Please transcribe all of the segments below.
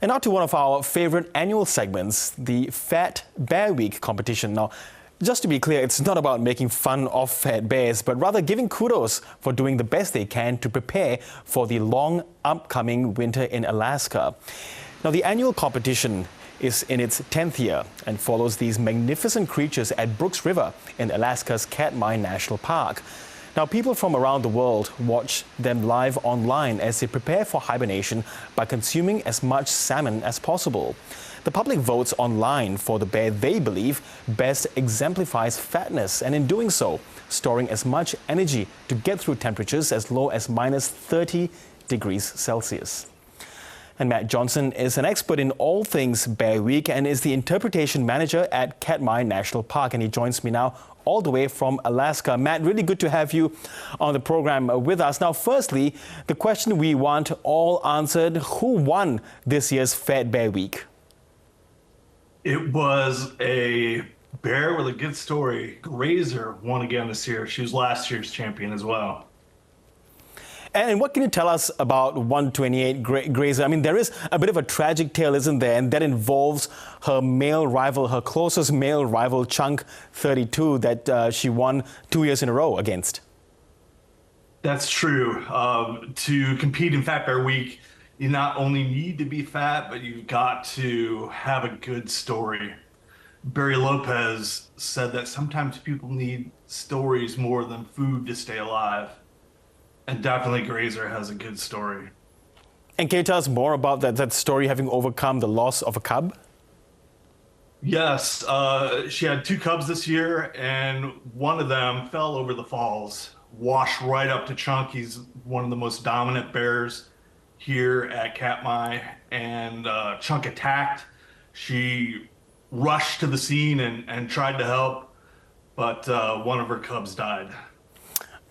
And now to one of our favorite annual segments, the Fat Bear Week competition. Now, just to be clear, it's not about making fun of fat bears, but rather giving kudos for doing the best they can to prepare for the long upcoming winter in Alaska. Now, the annual competition is in its 10th year and follows these magnificent creatures at Brooks River in Alaska's Katmai National Park. Now, people from around the world watch them live online as they prepare for hibernation by consuming as much salmon as possible. The public votes online for the bear they believe best exemplifies fatness, and in doing so, storing as much energy to get through temperatures as low as -30 degrees Celsius. And Matt Johnson is an expert in all things Bear Week and is the interpretation manager at Katmai National Park. And he joins me now all the way from Alaska. Matt, really good to have you on the program with us. Now, firstly, the question we want all answered: who won this year's Fat Bear Week? It was a bear with a good story. Grazer won again this year. She was last year's champion as well. And what can you tell us about 128 Grazer? I mean, there is a bit of a tragic tale, isn't there? And that involves her male rival, her closest male rival, Chunk 32, that she won 2 years in a row against. That's true. To compete in Fat Bear Week, you not only need to be fat, but you've got to have a good story. Barry Lopez said that sometimes people need stories more than food to stay alive. And definitely Grazer has a good story. And can you tell us more about that story, having overcome the loss of a cub? Yes, she had 2 cubs this year, and one of them fell over the falls, washed right up to Chunk. He's one of the most dominant bears here at Katmai, and Chunk attacked. She rushed to the scene and tried to help, but one of her cubs died.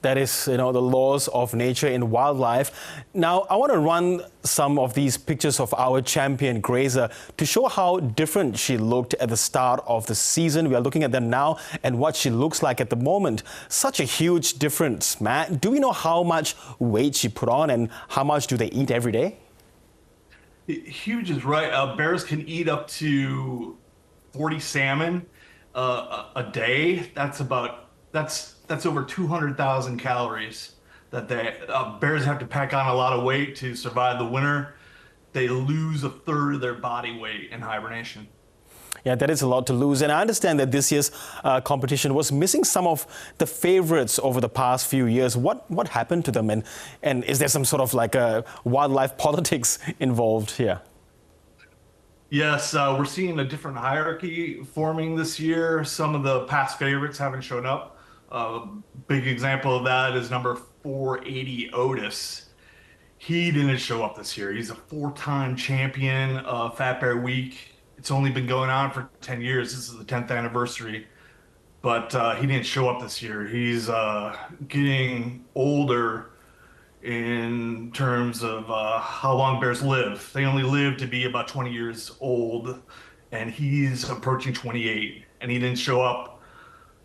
That is, the laws of nature in wildlife. Now, I want to run some of these pictures of our champion, Grazer, to show how different she looked at the start of the season. We are looking at them now and what she looks like at the moment. Such a huge difference, Matt. Do we know how much weight she put on and how much do they eat every day? Huge is right. Bears can eat up to 40 salmon a day. That's over 200,000 calories that bears have to pack on a lot of weight to survive the winter. They lose a third of their body weight in hibernation. Yeah, that is a lot to lose. And I understand that this year's competition was missing some of the favorites over the past few years. What happened to them? And is there some sort of like a wildlife politics involved here? Yes, we're seeing a different hierarchy forming this year. Some of the past favorites haven't shown up. Big example of that is number 480 Otis. He didn't show up this year. He's a 4-time champion of Fat Bear Week. It's only been going on for 10 years. This is the 10th anniversary, but he didn't show up this year. He's getting older in terms of how long bears live. They only live to be about 20 years old, and he's approaching 28, and he didn't show up.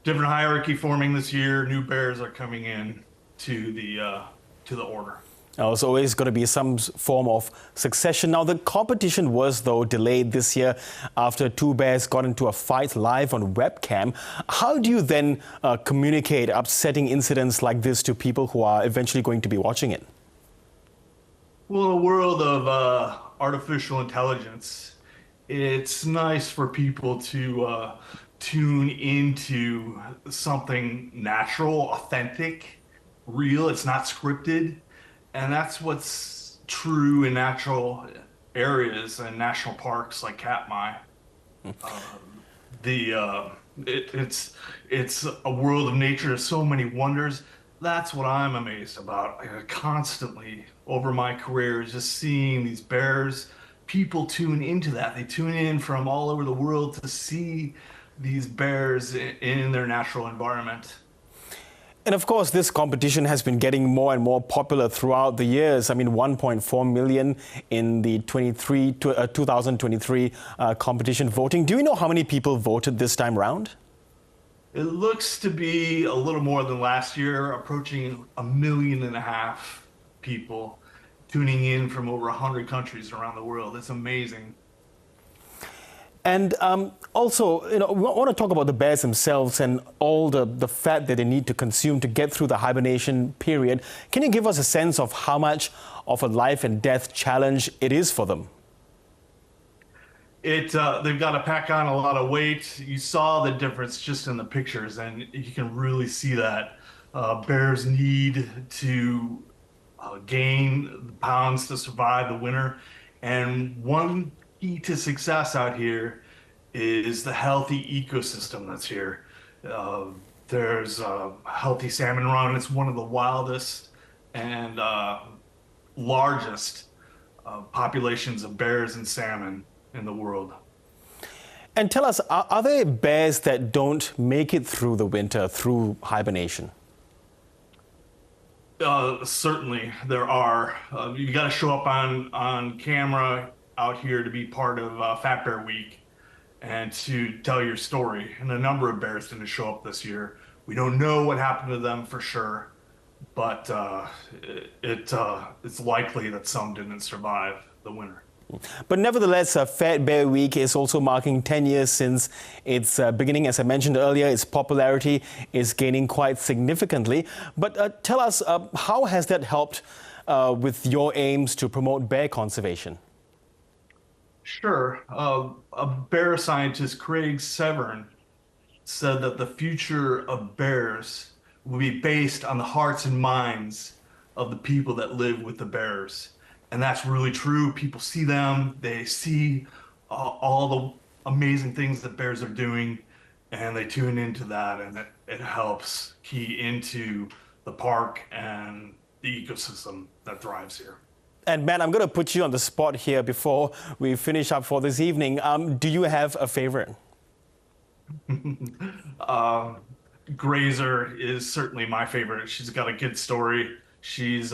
Different hierarchy forming this year. New bears are coming in to the order. It's always going to be some form of succession. Now, the competition was, though, delayed this year after 2 bears got into a fight live on Webcam. How do you then communicate upsetting incidents like this to people who are eventually going to be watching it? Well, in a world of artificial intelligence, it's nice for people to tune into something natural, authentic, real. It's not scripted. And that's what's true in natural areas and national parks like Katmai. It's a world of nature. There's so many wonders. That's what I'm amazed about constantly over my career, is just seeing these bears. People tune into that. They tune in from all over the world to see these bears in their natural environment. And of course, this competition has been getting more and more popular throughout the years. I mean, 1.4 million in the 2023 competition voting. Do you know how many people voted this time round? It looks to be a little more than last year, approaching 1.5 million people tuning in from over 100 countries around the world. It's amazing. And also, we want to talk about the bears themselves and all the fat that they need to consume to get through the hibernation period. Can you give us a sense of how much of a life and death challenge it is for them? They've got to pack on a lot of weight. You saw the difference just in the pictures, and you can really see that. Bears need to gain the pounds to survive the winter. And one key to success out here is the healthy ecosystem that's here. Uh, there's healthy salmon run. It's one of the wildest and largest populations of bears and salmon in the world. And tell us, are there bears that don't make it through the winter, through hibernation? Certainly, there are. You got to show up on camera out here to be part of Fat Bear Week and to tell your story. And a number of bears didn't show up this year. We don't know what happened to them for sure, but it's likely that some didn't survive the winter. But nevertheless, Fat Bear Week is also marking 10 years since its beginning. As I mentioned earlier, its popularity is gaining quite significantly. But tell us, how has that helped with your aims to promote bear conservation? Sure. A bear scientist, Craig Severn, said that the future of bears will be based on the hearts and minds of the people that live with the bears. And that's really true. People see them, they see all the amazing things that bears are doing, and they tune into that, and it helps key into the park and the ecosystem that thrives here. And Matt, I'm going to put you on the spot here before we finish up for this evening. Do you have a favorite? Grazer is certainly my favorite. She's got a good story. She's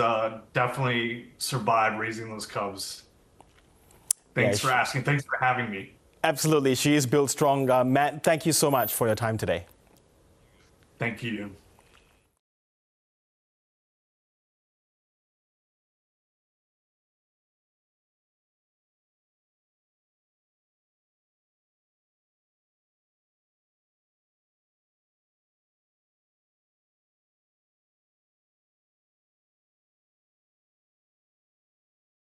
definitely survived raising those cubs. Thanks for asking. Thanks for having me. Absolutely. She is built strong. Matt, thank you so much for your time today. Thank you.